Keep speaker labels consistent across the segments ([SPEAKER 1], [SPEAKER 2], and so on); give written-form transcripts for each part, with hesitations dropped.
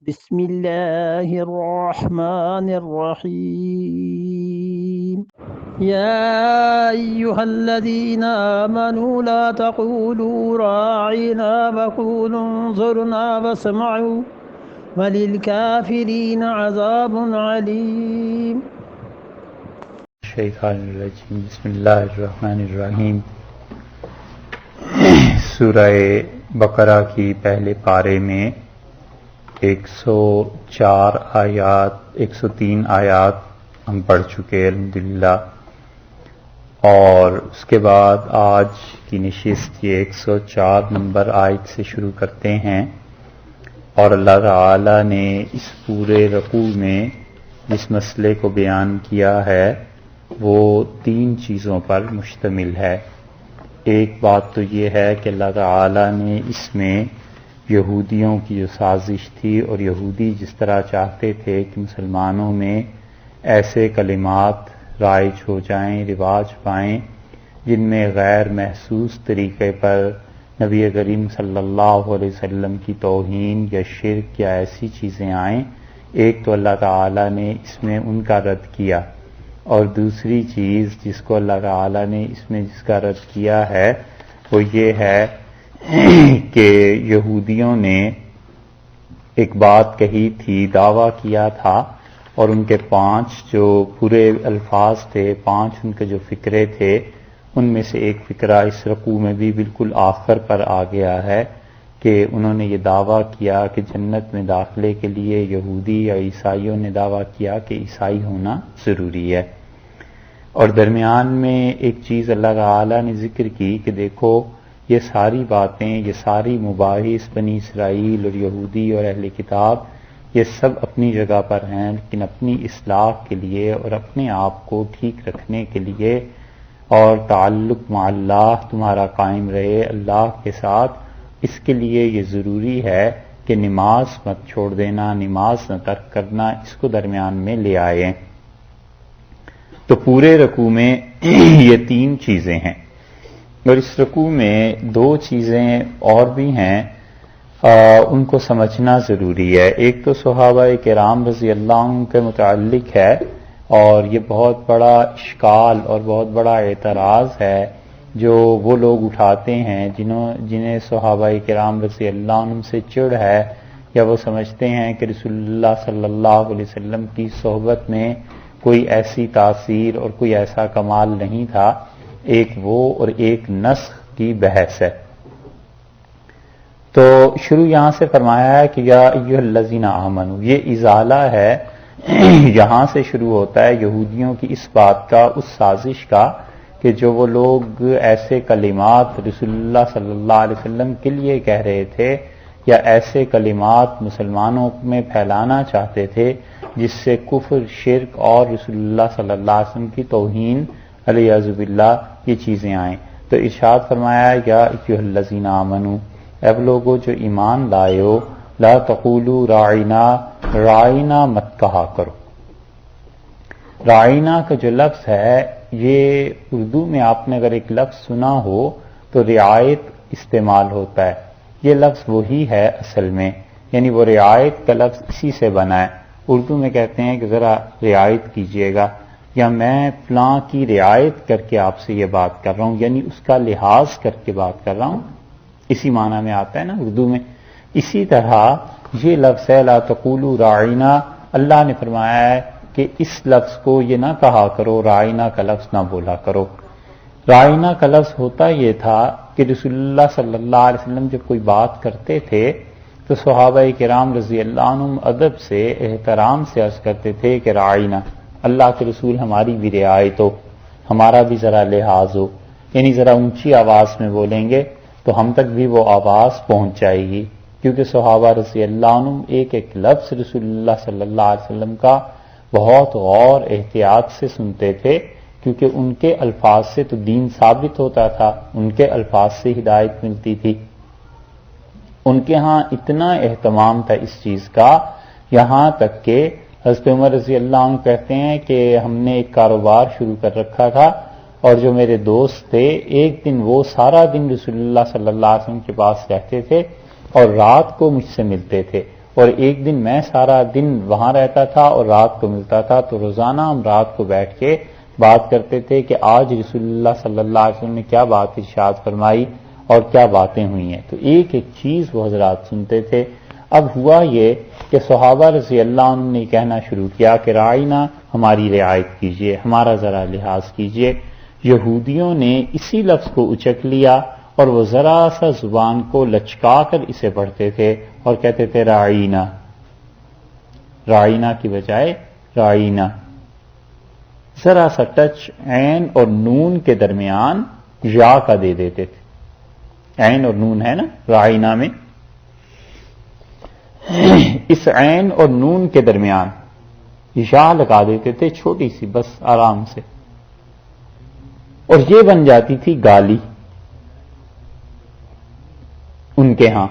[SPEAKER 1] بسم الله الرحمن الرحيم يا أيها الذين آمنوا لا تقولوا راعنا وقولوا انظرنا واسمعوا وللكافرين عذاب عليم
[SPEAKER 2] شیطان الرجیم بسم اللہ الرحمن الرحیم۔ سورہ بقرہ کی پہلے پارے میں 104 آیات 103 آیات ہم پڑھ چکے الحمدللہ، اور اس کے بعد آج کی نشست یہ 104 نمبر آیت سے شروع کرتے ہیں، اور اللہ تعالی نے اس پورے رکوع میں جس مسئلے کو بیان کیا ہے وہ 3 چیزوں پر مشتمل ہے۔ ایک بات تو یہ ہے کہ اللہ تعالی نے اس میں یہودیوں کی جو سازش تھی، اور یہودی جس طرح چاہتے تھے کہ مسلمانوں میں ایسے کلمات رائج ہو جائیں، رواج پائیں، جن میں غیر محسوس طریقے پر نبی کریم صلی اللہ علیہ وسلم کی توہین یا شرک یا ایسی چیزیں آئیں۔ ایک تو اللہ تعالی نے اس میں ان کا رد کیا، اور دوسری چیز جس کو اللہ تعالی نے اس میں جس کا رد کیا ہے وہ یہ ہے کہ یہودیوں نے ایک بات کہی تھی، دعویٰ کیا تھا، اور ان کے 5 جو پورے الفاظ تھے، 5 ان کے جو فقرے تھے، ان میں سے ایک فقرہ اس رکوع میں بھی بالکل آخر پر آ گیا ہے کہ انہوں نے یہ دعویٰ کیا کہ جنت میں داخلے کے لیے یہودی یا عیسائیوں نے دعویٰ کیا کہ عیسائی ہونا ضروری ہے۔ اور درمیان میں ایک چیز اللہ تعالی نے ذکر کی کہ دیکھو یہ ساری باتیں، یہ ساری مباحث بنی اسرائیل اور یہودی اور اہل کتاب، یہ سب اپنی جگہ پر ہیں، لیکن اپنی اصلاح کے لیے اور اپنے آپ کو ٹھیک رکھنے کے لیے اور تعلق مع اللہ تمہارا قائم رہے اللہ کے ساتھ، اس کے لیے یہ ضروری ہے کہ نماز مت چھوڑ دینا، نماز نہ ترک کرنا، اس کو درمیان میں لے آئے۔ تو پورے رکوع میں یہ 3 چیزیں ہیں، اور اس رکوع میں 2 چیزیں اور بھی ہیں، ان کو سمجھنا ضروری ہے۔ ایک تو صحابہ کرام رضی اللہ عنہ کے متعلق ہے، اور یہ بہت بڑا اشکال اور بہت بڑا اعتراض ہے جو وہ لوگ اٹھاتے ہیں جنہیں صحابہ کرام رضی اللہ عنہ سے چڑ ہے، یا وہ سمجھتے ہیں کہ رسول اللہ صلی اللہ علیہ وسلم کی صحبت میں کوئی ایسی تاثیر اور کوئی ایسا کمال نہیں تھا۔ ایک وہ اور ایک نسخ کی بحث ہے۔ تو شروع یہاں سے فرمایا ہے کہ یا ایھا الذین آمنوا، یہ ازالہ ہے، یہاں سے شروع ہوتا ہے یہودیوں کی اس بات کا، اس سازش کا کہ جو وہ لوگ ایسے کلمات رسول اللہ صلی اللہ علیہ وسلم کے لیے کہہ رہے تھے، یا ایسے کلمات مسلمانوں میں پھیلانا چاہتے تھے جس سے کفر، شرک اور رسول اللہ صلی اللہ علیہ وسلم کی توہین علیہ باللہ یہ چیزیں آئیں۔ تو ارشاد فرمایا یا ایھا الذین آمنوا، اے لوگوں جو ایمان لائے ہو، لا تقولوا راعنا، رائنا مت کہا کرو۔ رائنا کا جو لفظ ہے یہ اردو میں آپ نے اگر ایک لفظ سنا ہو تو رعایت استعمال ہوتا ہے، یہ لفظ وہی ہے اصل میں، یعنی وہ رعایت کا لفظ اسی سے بنا ہے۔ اردو میں کہتے ہیں کہ ذرا رعایت کیجئے گا، یا میں فلاں کی رعایت کر کے آپ سے یہ بات کر رہا ہوں، یعنی اس کا لحاظ کر کے بات کر رہا ہوں، اسی معنی میں آتا ہے نا اردو میں۔ اسی طرح یہ لفظ ہے لا تقولوا راعنا، اللہ نے فرمایا ہے کہ اس لفظ کو یہ نہ کہا کرو، رائنا کا لفظ نہ بولا کرو۔ رائنا کا لفظ ہوتا یہ تھا کہ رسول اللہ صلی اللہ علیہ وسلم جب کوئی بات کرتے تھے تو صحابہ کرام رضی اللہ عنہم ادب سے، احترام سے عرض کرتے تھے کہ رائنا، اللہ کے رسول ہماری بھی رعایت ہو، ہمارا بھی ذرا لحاظ ہو، یعنی ذرا اونچی آواز میں بولیں گے تو ہم تک بھی وہ آواز پہنچ جائے گی، کیونکہ صحابہ رضی اللہ عنہم ایک ایک لفظ رسول اللہ صلی اللہ علیہ وسلم کا بہت غور احتیاط سے سنتے تھے، کیونکہ ان کے الفاظ سے تو دین ثابت ہوتا تھا، ان کے الفاظ سے ہدایت ملتی تھی۔ ان کے ہاں اتنا اہتمام تھا اس چیز کا، یہاں تک کہ حضرت عمر رضی اللہ عنہ کہتے ہیں کہ ہم نے ایک کاروبار شروع کر رکھا تھا، اور جو میرے دوست تھے ایک دن وہ سارا دن رسول اللہ صلی اللہ علیہ وسلم کے پاس رہتے تھے اور رات کو مجھ سے ملتے تھے، اور ایک دن میں سارا دن وہاں رہتا تھا اور رات کو ملتا تھا، تو روزانہ ہم رات کو بیٹھ کے بات کرتے تھے کہ آج رسول اللہ صلی اللہ علیہ وسلم نے کیا بات ارشاد فرمائی اور کیا باتیں ہوئی ہیں، تو ایک ایک چیز وہ حضرات سنتے تھے۔ اب ہوا یہ کہ صحابہ رضی اللہ عنہ نے کہنا شروع کیا کہ رعینا، ہماری رعایت کیجئے، ہمارا ذرا لحاظ کیجئے۔ یہودیوں نے اسی لفظ کو اچک لیا اور وہ ذرا سا زبان کو لچکا کر اسے پڑھتے تھے اور کہتے تھے رعینا، رعینا کی بجائے رعینا، ذرا سا ٹچ عین اور نون کے درمیان یا کا دے دیتے تھے۔ عین اور نون ہے نا رعینا میں، اس عین اور نون کے درمیان یا لگا دیتے تھے چھوٹی سی، بس آرام سے، اور یہ بن جاتی تھی گالی ان کے ہاں۔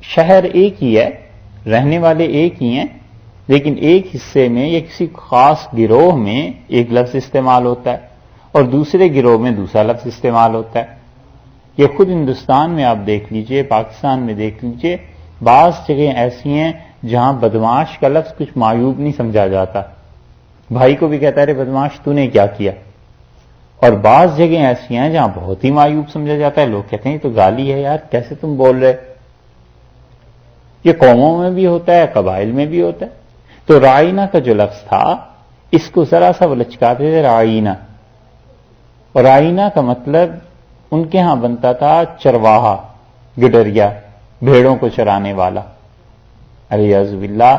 [SPEAKER 2] شہر ایک ہی ہے، رہنے والے ایک ہی ہیں، لیکن ایک حصے میں یا کسی خاص گروہ میں ایک لفظ استعمال ہوتا ہے اور دوسرے گروہ میں دوسرا لفظ استعمال ہوتا ہے۔ یہ خود ہندوستان میں آپ دیکھ لیجئے، پاکستان میں دیکھ لیجئے، بعض جگہیں ایسی ہیں جہاں بدمعاش کا لفظ کچھ معیوب نہیں سمجھا جاتا، بھائی کو بھی کہتا ہے رے بدمعاش تو نے کیا کیا، اور بعض جگہیں ایسی ہیں جہاں بہت ہی معیوب سمجھا جاتا ہے، لوگ کہتے ہیں یہ تو گالی ہے یار، کیسے تم بول رہے۔ یہ قوموں میں بھی ہوتا ہے، قبائل میں بھی ہوتا ہے۔ تو رعینا کا جو لفظ تھا اس کو ذرا سا وہ لچکاتے تھے رعینا، اور رعینا کا مطلب ان کے ہاں بنتا تھا چرواہا، گڈریا، بھیڑوں کو چرانے والا، الیاذ باللہ۔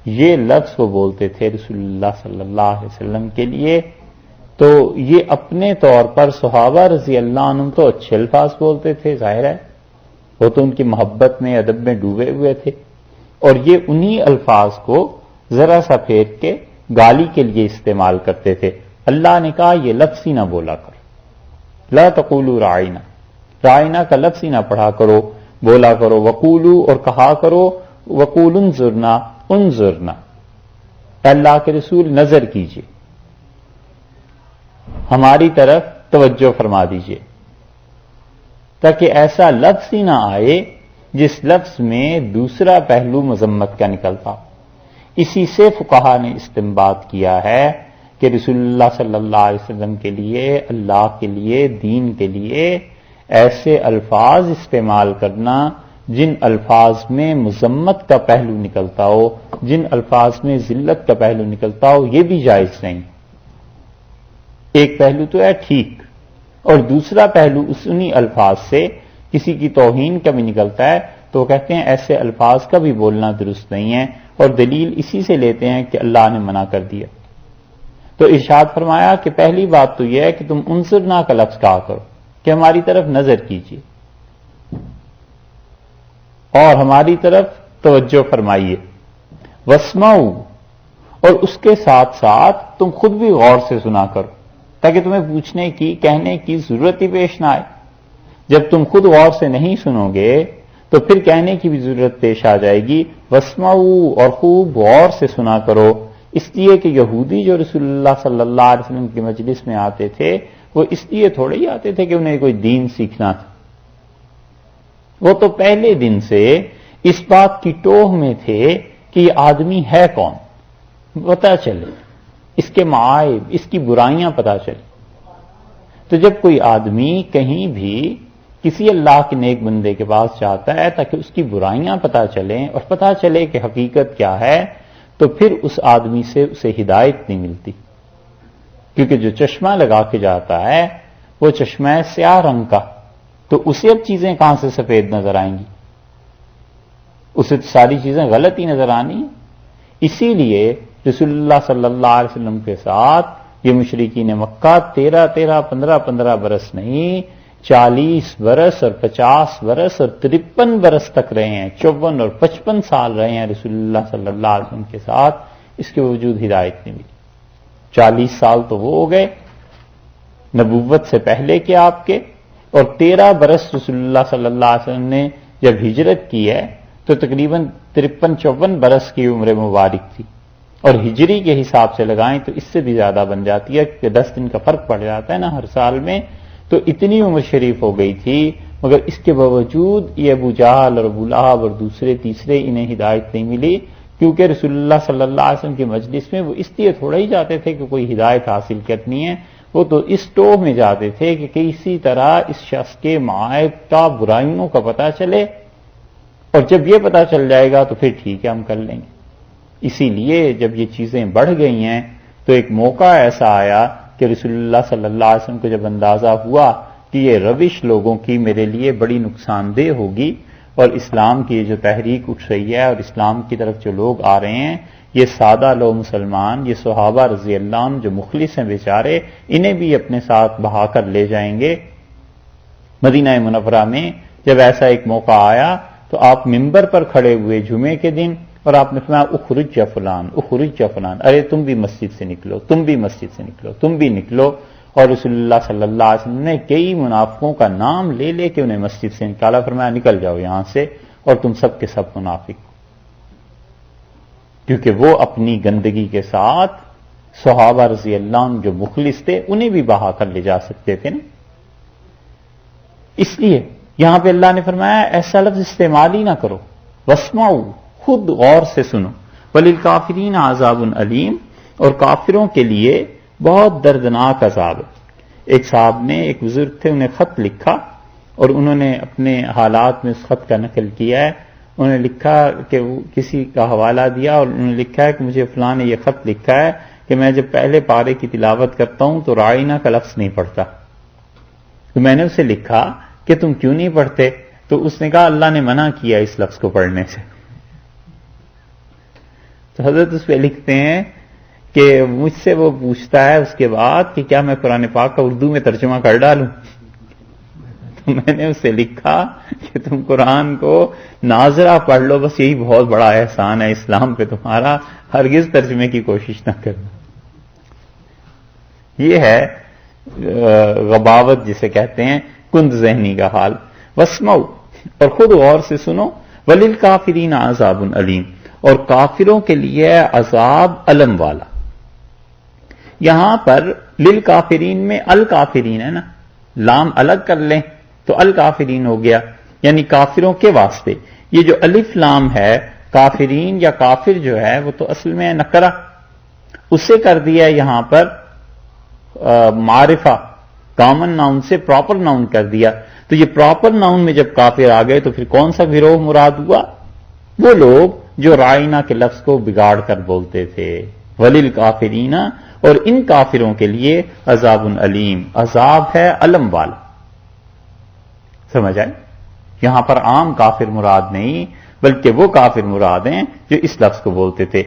[SPEAKER 2] یہ لفظ وہ بولتے تھے رسول اللہ صلی اللہ علیہ وسلم کے لیے، تو یہ اپنے طور پر صحابہ رضی اللہ عنہم تو اچھے الفاظ بولتے تھے، ظاہر ہے وہ تو ان کی محبت میں ادب میں ڈوبے ہوئے تھے، اور یہ انہی الفاظ کو ذرا سا پھیر کے گالی کے لیے استعمال کرتے تھے۔ اللہ نے کہا یہ لفظ ہی نہ بولا کرو، لا تقولوا رعینا، رعینا کا لفظ ہی نہ پڑھا کرو، بولا کرو، وقولوا اور کہا کرو، وقولوا انظرنا، انظرنا، اللہ کے رسول نظر کیجئے، ہماری طرف توجہ فرما دیجئے، تاکہ ایسا لفظ ہی نہ آئے جس لفظ میں دوسرا پہلو مذمت کا نکلتا۔ اسی سے فقہا نے استنباط کیا ہے کہ رسول اللہ صلی اللہ علیہ وسلم کے لیے، اللہ کے لیے، دین کے لیے ایسے الفاظ استعمال کرنا جن الفاظ میں مذمت کا پہلو نکلتا ہو، جن الفاظ میں ذلت کا پہلو نکلتا ہو، یہ بھی جائز نہیں۔ ایک پہلو تو ہے ٹھیک، اور دوسرا پہلو انہی الفاظ سے کسی کی توہین کا بھی نکلتا ہے، تو وہ کہتے ہیں ایسے الفاظ کا بھی بولنا درست نہیں ہے، اور دلیل اسی سے لیتے ہیں کہ اللہ نے منع کر دیا۔ تو ارشاد فرمایا کہ پہلی بات تو یہ ہے کہ تم انظرنا کا لفظ کہا کرو، کہ ہماری طرف نظر کیجیے اور ہماری طرف توجہ فرمائیے، واسمعوا، اور اس کے ساتھ ساتھ تم خود بھی غور سے سنا کرو، تاکہ تمہیں پوچھنے کی، کہنے کی ضرورت ہی پیش نہ آئے۔ جب تم خود غور سے نہیں سنو گے تو پھر کہنے کی بھی ضرورت پیش آ جائے گی۔ واسمعوا، اور خوب غور سے سنا کرو، اس لیے کہ یہودی جو رسول اللہ صلی اللہ علیہ وسلم کی مجلس میں آتے تھے وہ اس لیے تھوڑے ہی آتے تھے کہ انہیں کوئی دین سیکھنا تھا، وہ تو پہلے دن سے اس بات کی ٹوہ میں تھے کہ یہ آدمی ہے کون، پتہ چلے اس کے معائب، اس کی برائیاں پتہ چلے۔ تو جب کوئی آدمی کہیں بھی کسی اللہ کے نیک بندے کے پاس جاتا ہے تاکہ اس کی برائیاں پتہ چلیں اور پتہ چلے کہ حقیقت کیا ہے، تو پھر اس آدمی سے اسے ہدایت نہیں ملتی، کیونکہ جو چشمہ لگا کے جاتا ہے وہ چشمہ ہے سیاہ رنگ کا، تو اسے اب چیزیں کہاں سے سفید نظر آئیں گی، اسے ساری چیزیں غلط ہی نظر آنی۔ اسی لیے رسول اللہ صلی اللہ علیہ وسلم کے ساتھ یہ مشرکین مکہ 15 برس نہیں، 40 برس اور 50 برس اور 53 برس تک رہے ہیں، 54 اور 55 سال رہے ہیں رسول اللہ صلی اللہ علیہ وسلم کے ساتھ، اس کے باوجود ہدایت نہیں ملی۔ 40 سال تو وہ ہو گئے نبوت سے پہلے کے آپ کے، اور 13 برس رسول اللہ صلی اللہ علیہ وسلم نے جب ہجرت کی ہے تو تقریباً 53-54 برس کی عمر مبارک تھی، اور ہجری کے حساب سے لگائیں تو اس سے بھی زیادہ بن جاتی ہے کہ 10 دن کا فرق پڑ جاتا ہے نا ہر سال میں، تو اتنی عمر شریف ہو گئی تھی مگر اس کے باوجود یہ ابو جہل اور ابو لہب اور دوسرے تیسرے انہیں ہدایت نہیں ملی، کیونکہ رسول اللہ صلی اللہ علیہ وسلم کی مجلس میں وہ اس لیے تھوڑا ہی جاتے تھے کہ کوئی ہدایت حاصل کرنی ہے، وہ تو اس ٹوہ میں جاتے تھے کہ کسی طرح اس شخص کے معائب کا، برائیوں کا پتہ چلے، اور جب یہ پتہ چل جائے گا تو پھر ٹھیک ہے ہم کر لیں گے۔ اسی لیے جب یہ چیزیں بڑھ گئی ہیں تو ایک موقع ایسا آیا کہ رسول اللہ صلی اللہ علیہ وسلم کو جب اندازہ ہوا کہ یہ روش لوگوں کی میرے لیے بڑی نقصان دہ ہوگی، اور اسلام کی یہ جو تحریک اٹھ رہی ہے اور اسلام کی طرف جو لوگ آ رہے ہیں، یہ سادہ لو مسلمان، یہ صحابہ رضی اللہ عنہ جو مخلص ہیں بیچارے، انہیں بھی اپنے ساتھ بہا کر لے جائیں گے۔ مدینہ منورہ میں جب ایسا ایک موقع آیا تو آپ ممبر پر کھڑے ہوئے جمعے کے دن، اور آپ نے فرمایا اخرج یا فلان، اخرج یا فلان، ارے تم بھی مسجد سے نکلو، تم بھی مسجد سے نکلو، تم بھی نکلو۔ اور رسول اللہ صلی اللہ علیہ وسلم نے کئی منافقوں کا نام لے لے کے انہیں مسجد سے نکالا، فرمایا نکل جاؤ یہاں سے، اور تم سب کے سب منافق، کیونکہ وہ اپنی گندگی کے ساتھ صحابہ رضی اللہ عنہ جو مخلص تھے انہیں بھی بہا کر لے جا سکتے تھے نا۔ اس لیے یہاں پہ اللہ نے فرمایا ایسا لفظ استعمال ہی نہ کرو، واسمعوا، خود غور سے سنو، وللکافرین عذاب علیم، اور کافروں کے لیے بہت دردناک عذاب ہے۔ ایک صاحب نے، ایک بزرگ تھے، انہیں خط لکھا اور انہوں نے اپنے حالات میں اس خط کا نقل کیا ہے۔ انہوں نے لکھا کہ وہ کسی کا حوالہ دیا اور انہوں نے لکھا ہے کہ مجھے فلاں نے یہ خط لکھا ہے کہ میں جب پہلے پارے کی تلاوت کرتا ہوں تو رائنا کا لفظ نہیں پڑھتا۔ تو میں نے اسے لکھا کہ تم کیوں نہیں پڑھتے؟ تو اس نے کہا اللہ نے منع کیا اس لفظ کو پڑھنے سے۔ تو حضرت اس پہ لکھتے ہیں کہ مجھ سے وہ پوچھتا ہے اس کے بعد کہ کیا میں قرآن پاک کا اردو میں ترجمہ کر ڈالوں؟ تو میں نے اسے لکھا کہ تم قرآن کو ناظرہ پڑھ لو، بس یہی بہت بڑا احسان ہے اسلام پہ تمہارا، ہرگز ترجمے کی کوشش نہ کرنا۔ یہ ہے غباوت جسے کہتے ہیں، کند ذہنی کا حال۔ واسمعوا، اور خود غور سے سنو، وللکافرین عذاب علیم، اور کافروں کے لیے عذاب علم والا۔ یہاں پر للکافرین میں الکافرین ہے نا، لام الگ کر لیں تو الکافرین ہو گیا، یعنی کافروں کے واسطے۔ یہ جو الف لام ہے کافرین یا کافر جو ہے وہ تو اصل میں نکرہ، اسے کر دیا یہاں پر معرفہ، کامن ناؤن سے پراپر ناؤن کر دیا۔ تو یہ پراپر ناؤن میں جب کافر آ گئے تو پھر کون سا گروہ مراد ہوا؟ وہ لوگ جو رائنا کے لفظ کو بگاڑ کر بولتے تھے۔ وللکافرین، اور ان کافروں کے لیے عذاب علیم، عذاب ہے علم والا۔ سمجھ آئے؟ یہاں پر عام کافر مراد نہیں بلکہ وہ کافر مراد ہیں جو اس لفظ کو بولتے تھے۔